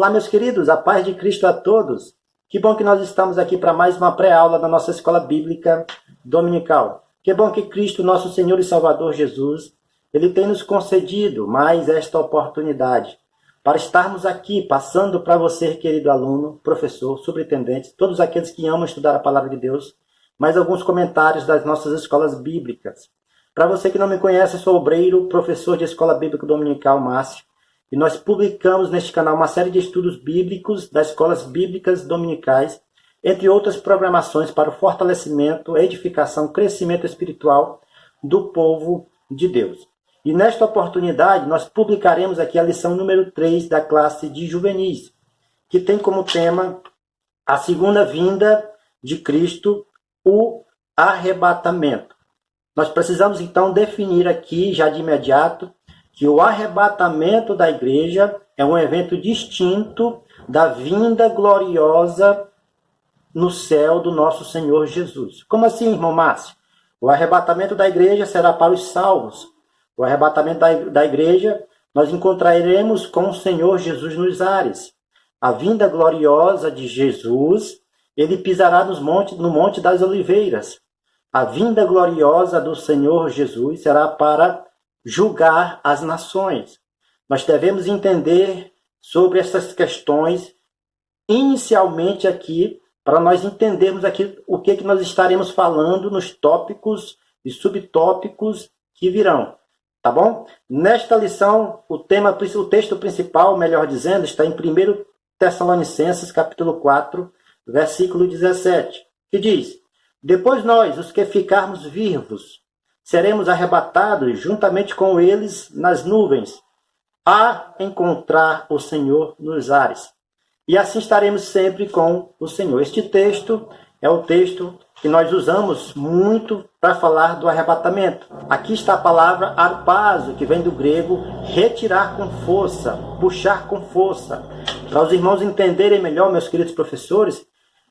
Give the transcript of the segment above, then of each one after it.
Olá, meus queridos, a paz de Cristo a todos. Que bom que nós estamos aqui para mais uma pré-aula da nossa Escola Bíblica Dominical. Que bom que Cristo, nosso Senhor e Salvador Jesus, Ele tem nos concedido mais esta oportunidade para estarmos aqui passando para você, querido aluno, professor, superintendente, todos aqueles que amam estudar a Palavra de Deus, mais alguns comentários das nossas escolas bíblicas. Para você que não me conhece, eu sou obreiro, professor de Escola Bíblica Dominical, Márcio, e nós publicamos neste canal uma série de estudos bíblicos das escolas bíblicas dominicais, entre outras programações para o fortalecimento, edificação, crescimento espiritual do povo de Deus. E nesta oportunidade, nós publicaremos aqui a lição número 3 da classe de juvenis, que tem como tema a segunda vinda de Cristo, o arrebatamento. Nós precisamos então definir aqui, já de imediato, que o arrebatamento da igreja é um evento distinto da vinda gloriosa no céu do nosso Senhor Jesus. Como assim, irmão Márcio? O arrebatamento da igreja será para os salvos. O arrebatamento da igreja, nós encontraremos com o Senhor Jesus nos ares. A vinda gloriosa de Jesus, ele pisará no Monte das Oliveiras. A vinda gloriosa do Senhor Jesus será para julgar as nações. Nós devemos entender sobre essas questões inicialmente aqui, para nós entendermos aqui o que nós estaremos falando nos tópicos e subtópicos que virão. Tá bom? Nesta lição, o texto principal, melhor dizendo, está em 1 Tessalonicenses, capítulo 4, versículo 17, que diz: Depois nós, os que ficarmos vivos, seremos arrebatados juntamente com eles nas nuvens, a encontrar o Senhor nos ares. E assim estaremos sempre com o Senhor. Este texto é o texto que nós usamos muito para falar do arrebatamento. Aqui está a palavra harpazo, que vem do grego retirar com força, puxar com força. Para os irmãos entenderem melhor, meus queridos professores,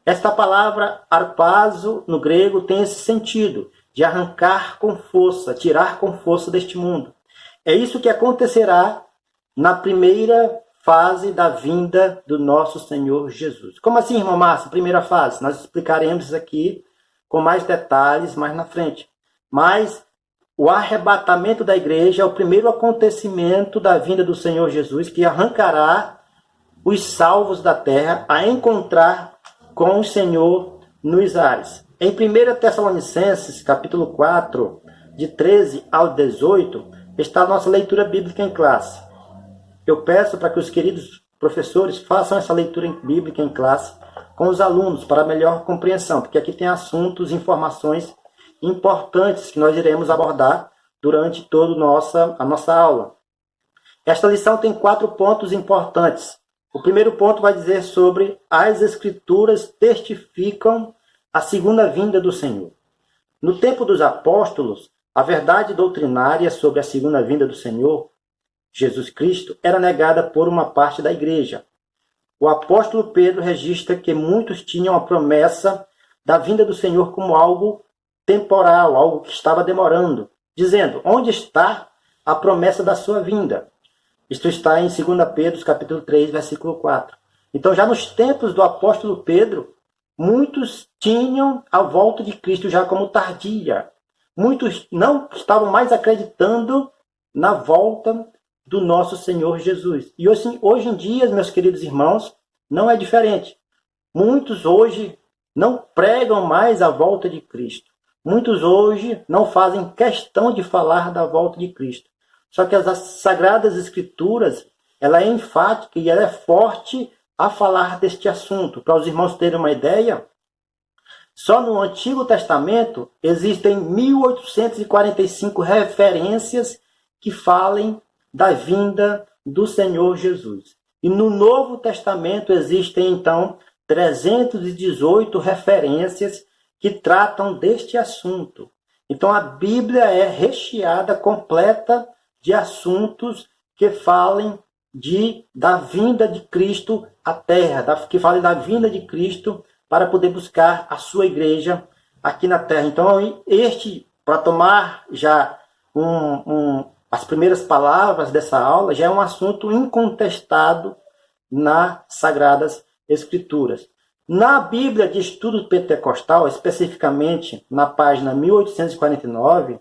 esta palavra harpazo no grego tem esse sentido de arrancar com força, tirar com força deste mundo. É isso que acontecerá na primeira fase da vinda do nosso Senhor Jesus. Como assim, irmão Márcio? Primeira fase. Nós explicaremos isso aqui com mais detalhes mais na frente. Mas o arrebatamento da igreja é o primeiro acontecimento da vinda do Senhor Jesus, que arrancará os salvos da terra a encontrar com o Senhor nos ares. Em 1 Tessalonicenses, capítulo 4, de 13 ao 18, está a nossa leitura bíblica em classe. Eu peço para que os queridos professores façam essa leitura bíblica em classe com os alunos, para melhor compreensão, porque aqui tem assuntos, informações importantes que nós iremos abordar durante toda a nossa aula. Esta lição tem 4 pontos importantes. O primeiro ponto vai dizer sobre as Escrituras testificam a segunda vinda do Senhor. No tempo dos apóstolos, a verdade doutrinária sobre a segunda vinda do Senhor, Jesus Cristo, era negada por uma parte da igreja. O apóstolo Pedro registra que muitos tinham a promessa da vinda do Senhor como algo temporal, algo que estava demorando, dizendo: onde está a promessa da sua vinda? Isto está em 2 Pedro, capítulo 3, versículo 4. Então, já nos tempos do apóstolo Pedro, muitos tinham a volta de Cristo já como tardia. Muitos não estavam mais acreditando na volta do nosso Senhor Jesus. E hoje em dia, meus queridos irmãos, não é diferente. Muitos hoje não pregam mais a volta de Cristo. Muitos hoje não fazem questão de falar da volta de Cristo. Só que as Sagradas Escrituras, ela é enfática e ela é forte a falar deste assunto. Para os irmãos terem uma ideia, só no Antigo Testamento existem 1845 referências que falem da vinda do Senhor Jesus. E no Novo Testamento existem, então, 318 referências que tratam deste assunto. Então, a Bíblia é recheada, completa de assuntos que falem da vinda de Cristo à Terra, que falem da vinda de Cristo para poder buscar a sua igreja aqui na Terra. Então, para tomar já as primeiras palavras dessa aula, já é um assunto incontestado nas Sagradas Escrituras. Na Bíblia de Estudo Pentecostal, especificamente na página 1849,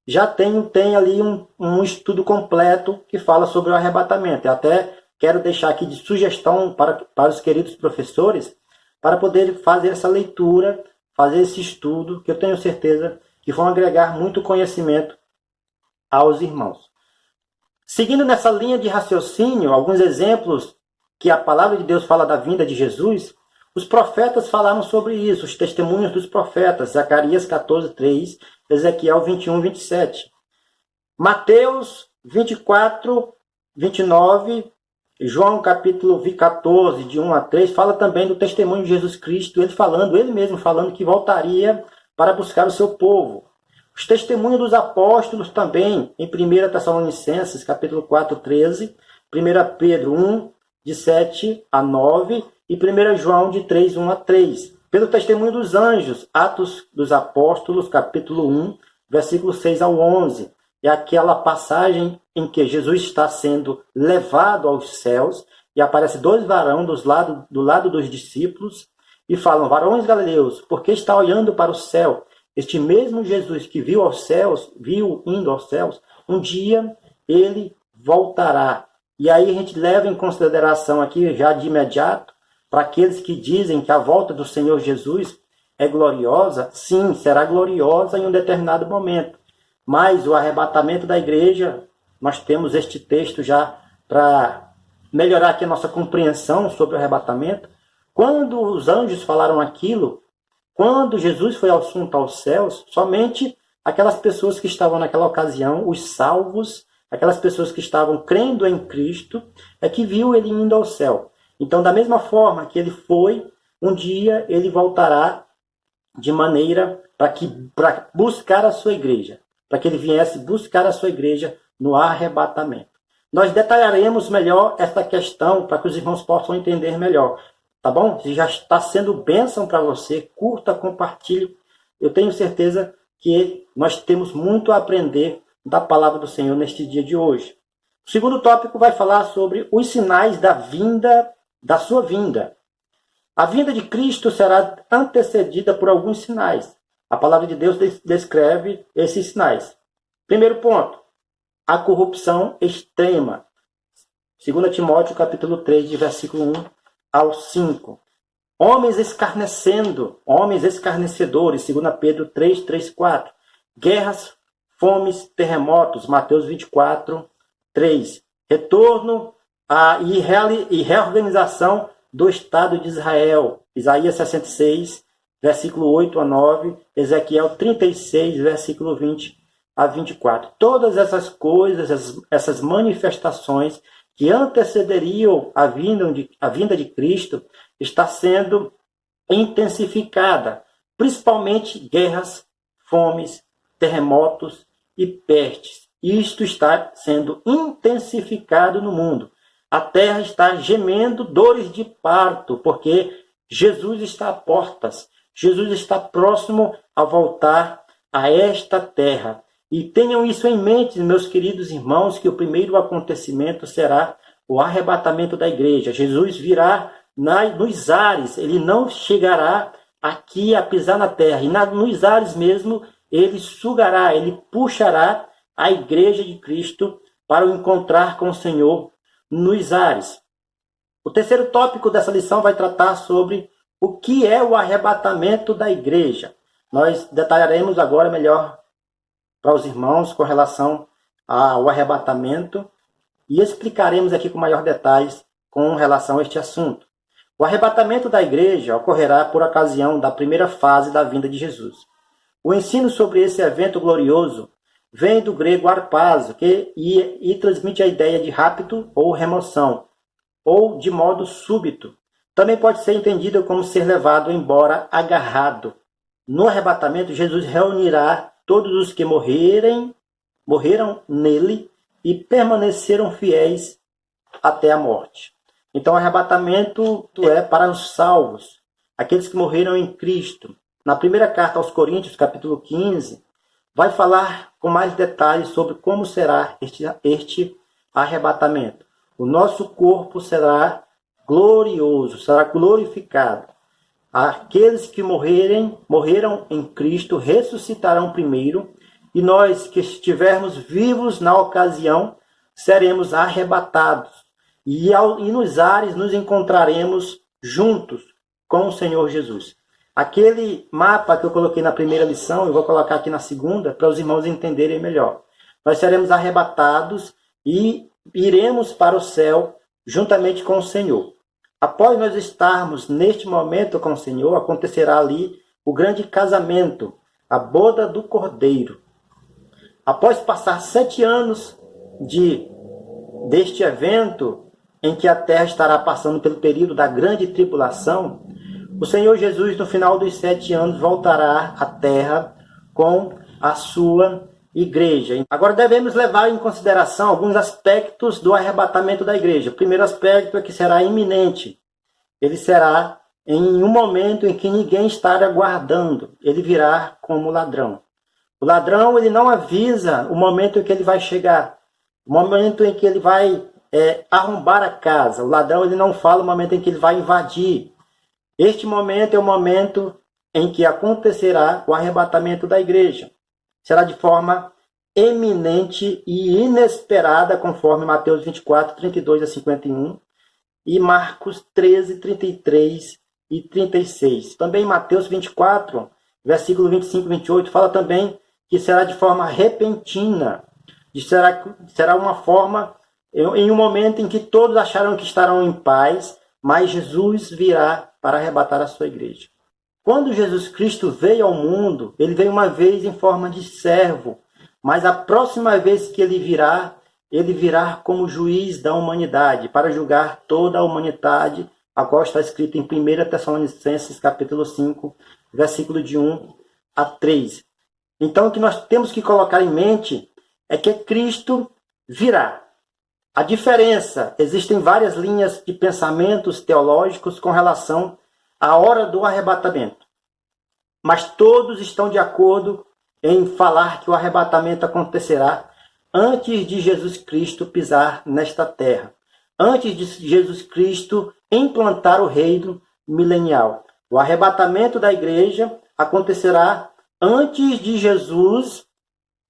já tem ali um estudo completo que fala sobre o arrebatamento. Eu até quero deixar aqui de sugestão para os queridos professores, para poder fazer essa leitura, fazer esse estudo, que eu tenho certeza que vão agregar muito conhecimento aos irmãos. Seguindo nessa linha de raciocínio, alguns exemplos que a palavra de Deus fala da vinda de Jesus, os profetas falaram sobre isso, os testemunhos dos profetas, Zacarias 14:3, Ezequiel 21:27. Mateus 24:29, João capítulo 14, de 1-3, fala também do testemunho de Jesus Cristo, ele mesmo falando que voltaria para buscar o seu povo. Os testemunhos dos apóstolos também, em 1 Tessalonicenses capítulo 4:13, 1 Pedro 1, de 7-9, e 1 João de 3, 1-3. Pelo testemunho dos anjos, Atos dos Apóstolos, capítulo 1, versículo 6-11. É aquela passagem em que Jesus está sendo levado aos céus e aparece dois varões do lado dos discípulos e falam: varões galileus, por que está olhando para o céu? Este mesmo Jesus que viu indo aos céus, um dia ele voltará. E aí a gente leva em consideração aqui já de imediato, para aqueles que dizem que a volta do Senhor Jesus é gloriosa, sim, será gloriosa em um determinado momento. Mas o arrebatamento da igreja, nós temos este texto já para melhorar aqui a nossa compreensão sobre o arrebatamento. Quando os anjos falaram aquilo, quando Jesus foi assunto aos céus, somente aquelas pessoas que estavam naquela ocasião, os salvos, aquelas pessoas que estavam crendo em Cristo, é que viu ele indo ao céu. Então, da mesma forma que ele foi, um dia ele voltará de maneira para buscar a sua igreja, para que ele viesse buscar a sua igreja no arrebatamento. Nós detalharemos melhor esta questão para que os irmãos possam entender melhor. Tá bom? Se já está sendo bênção para você, curta, compartilhe. Eu tenho certeza que nós temos muito a aprender da palavra do Senhor neste dia de hoje. O segundo tópico vai falar sobre os sinais da sua vinda. A vinda de Cristo será antecedida por alguns sinais. A palavra de Deus descreve esses sinais. Primeiro ponto, a corrupção extrema. 2 Timóteo capítulo 3, de versículo 1-5. Homens escarnecedores, 2 Pedro 3, 3, 4. Guerras, fomes, terremotos, Mateus 24, 3. Retorno e reorganização do Estado de Israel, Isaías 66, versículo 8-9, Ezequiel 36, versículo 20-24. Todas essas coisas, essas manifestações que antecederiam a vinda de Cristo, está sendo intensificada, principalmente guerras, fomes, terremotos e pestes. Isto está sendo intensificado no mundo. A terra está gemendo dores de parto, porque Jesus está a portas. Jesus está próximo a voltar a esta terra. E tenham isso em mente, meus queridos irmãos, que o primeiro acontecimento será o arrebatamento da igreja. Jesus virá nos ares, ele não chegará aqui a pisar na terra. E nos ares mesmo, ele sugará, ele puxará a igreja de Cristo para o encontrar com o Senhor nos ares. O terceiro tópico dessa lição vai tratar sobre o que é o arrebatamento da igreja. Nós detalharemos agora melhor para os irmãos com relação ao arrebatamento e explicaremos aqui com maior detalhes com relação a este assunto. O arrebatamento da igreja ocorrerá por ocasião da primeira fase da vinda de Jesus. O ensino sobre esse evento glorioso vem do grego arpazo, e transmite a ideia de rapto ou remoção, ou de modo súbito. Também pode ser entendido como ser levado embora agarrado. No arrebatamento, Jesus reunirá todos os que morreram nele e permaneceram fiéis até a morte. Então, o arrebatamento é para os salvos, aqueles que morreram em Cristo. Na primeira carta aos Coríntios, capítulo 15, vai falar com mais detalhes sobre como será este arrebatamento. O nosso corpo será glorioso, será glorificado. Aqueles que morreram em Cristo ressuscitarão primeiro, e nós que estivermos vivos na ocasião, seremos arrebatados. E nos ares nos encontraremos juntos com o Senhor Jesus. Aquele mapa que eu coloquei na primeira lição, eu vou colocar aqui na segunda, para os irmãos entenderem melhor. Nós seremos arrebatados e iremos para o céu juntamente com o Senhor. Após nós estarmos neste momento com o Senhor, acontecerá ali o grande casamento, a boda do Cordeiro. Após passar 7 anos deste evento, em que a terra estará passando pelo período da grande tribulação, o Senhor Jesus, no final dos 7 anos, voltará à terra com a sua igreja. Agora devemos levar em consideração alguns aspectos do arrebatamento da igreja. O primeiro aspecto é que será iminente. Ele será em um momento em que ninguém estará aguardando. Ele virá como ladrão. O ladrão, ele não avisa o momento em que ele vai chegar, o momento em que ele vai arrombar a casa. O ladrão, ele não fala o momento em que ele vai invadir. Este momento é o momento em que acontecerá o arrebatamento da igreja. Será de forma eminente e inesperada, conforme Mateus 24, 32 a 51 e Marcos 13, 33 e 36. Também Mateus 24, versículo 25 e 28, fala também que será de forma repentina. Será uma forma, em um momento em que todos acharam que estarão em paz, mas Jesus virá para arrebatar a sua igreja. Quando Jesus Cristo veio ao mundo, ele veio uma vez em forma de servo, mas a próxima vez que ele virá como juiz da humanidade, para julgar toda a humanidade, a qual está escrito em 1 Tessalonicenses capítulo 5, versículo de 1 a 3. Então, o que nós temos que colocar em mente é que Cristo virá. A diferença, existem várias linhas de pensamentos teológicos com relação à hora do arrebatamento. Mas todos estão de acordo em falar que o arrebatamento acontecerá antes de Jesus Cristo pisar nesta terra. Antes de Jesus Cristo implantar o reino milenial. O arrebatamento da igreja acontecerá antes de Jesus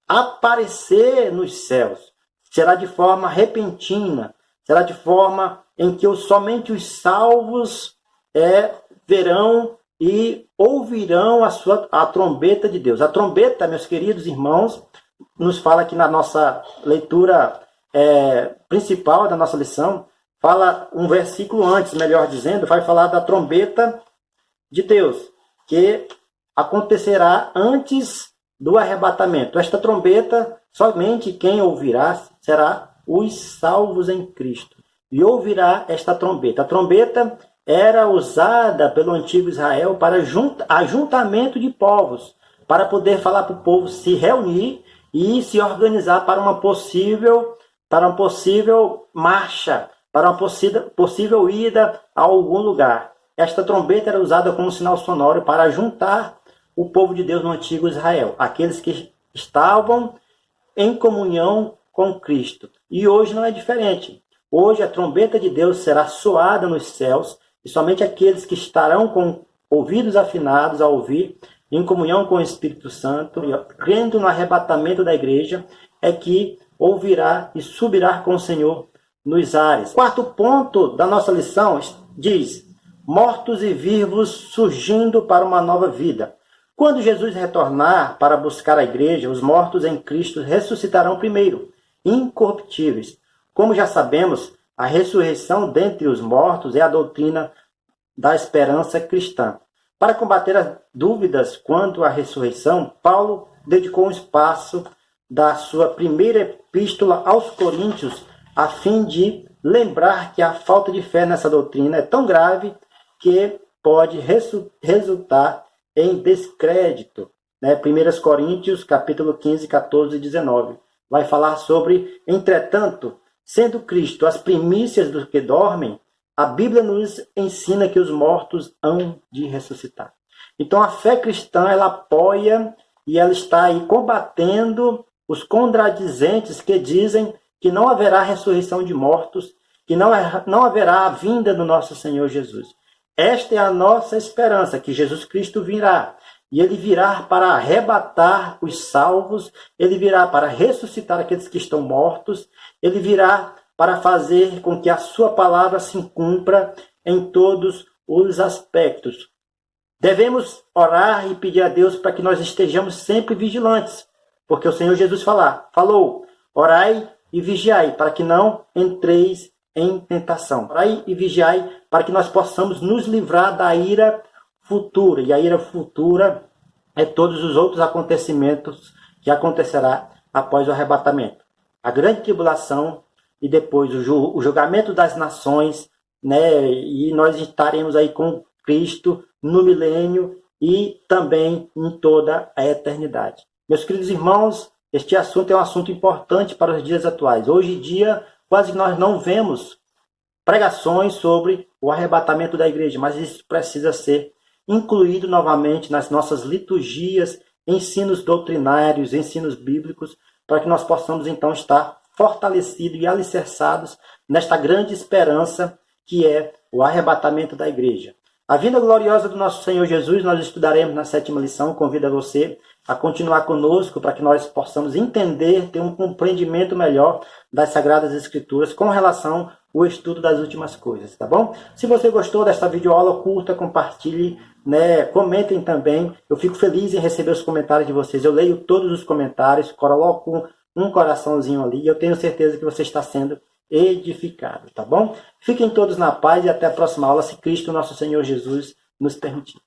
aparecer nos céus. Será de forma repentina, será de forma em que somente os salvos verão e ouvirão a trombeta de Deus. A trombeta, meus queridos irmãos, nos fala aqui na nossa leitura principal da nossa lição, fala um versículo antes, melhor dizendo, vai falar da trombeta de Deus, que acontecerá antes do arrebatamento. Esta trombeta, somente quem ouvirá será os salvos em Cristo. E ouvirá esta trombeta. A trombeta era usada pelo antigo Israel para ajuntamento de povos, para poder falar para o povo se reunir e se organizar para uma possível marcha, para uma possível ida a algum lugar. Esta trombeta era usada como sinal sonoro para juntar o povo de Deus no antigo Israel, aqueles que estavam em comunhão com Cristo. E hoje não é diferente. Hoje a trombeta de Deus será soada nos céus, e somente aqueles que estarão com ouvidos afinados a ouvir, em comunhão com o Espírito Santo, crendo no arrebatamento da igreja, é que ouvirá e subirá com o Senhor nos ares. Quarto ponto da nossa lição diz: mortos e vivos surgindo para uma nova vida. Quando Jesus retornar para buscar a igreja, os mortos em Cristo ressuscitarão primeiro, incorruptíveis. Como já sabemos, a ressurreição dentre os mortos é a doutrina da esperança cristã. Para combater as dúvidas quanto à ressurreição, Paulo dedicou um espaço da sua primeira epístola aos Coríntios a fim de lembrar que a falta de fé nessa doutrina é tão grave que pode resultar em descrédito. 1 Coríntios, capítulo 15, 14 e 19. Vai falar sobre, entretanto, sendo Cristo as primícias dos que dormem, a Bíblia nos ensina que os mortos hão de ressuscitar. Então a fé cristã, ela apoia e ela está aí combatendo os contradizentes que dizem que não haverá ressurreição de mortos que não haverá a vinda do nosso Senhor Jesus. Esta é a nossa esperança, que Jesus Cristo virá. E ele virá para arrebatar os salvos, ele virá para ressuscitar aqueles que estão mortos, ele virá para fazer com que a sua palavra se cumpra em todos os aspectos. Devemos orar e pedir a Deus para que nós estejamos sempre vigilantes, porque o Senhor Jesus falou, orai e vigiai, para que não entreis em tentação. Orai e vigiai, para que nós possamos nos livrar da ira futura. E a ira futura é todos os outros acontecimentos que acontecerá após o arrebatamento. A grande tribulação e depois o julgamento das nações, né? E nós estaremos aí com Cristo no milênio e também em toda a eternidade. Meus queridos irmãos, este assunto é um assunto importante para os dias atuais. Hoje em dia, quase nós não vemos pregações sobre o arrebatamento da igreja, mas isso precisa ser incluído novamente nas nossas liturgias, ensinos doutrinários, ensinos bíblicos, para que nós possamos então estar fortalecidos e alicerçados nesta grande esperança que é o arrebatamento da igreja. A vinda gloriosa do nosso Senhor Jesus nós estudaremos na 7ª lição. Convido a você a continuar conosco para que nós possamos entender, ter um compreendimento melhor das Sagradas Escrituras com relação ao estudo das últimas coisas, tá bom? Se você gostou desta videoaula, curta, compartilhe, né? Comentem também. Eu fico feliz em receber os comentários de vocês. Eu leio todos os comentários, coloco um coraçãozinho ali e eu tenho certeza que você está sendo edificado, tá bom? Fiquem todos na paz e até a próxima aula, se Cristo, nosso Senhor Jesus, nos permitir.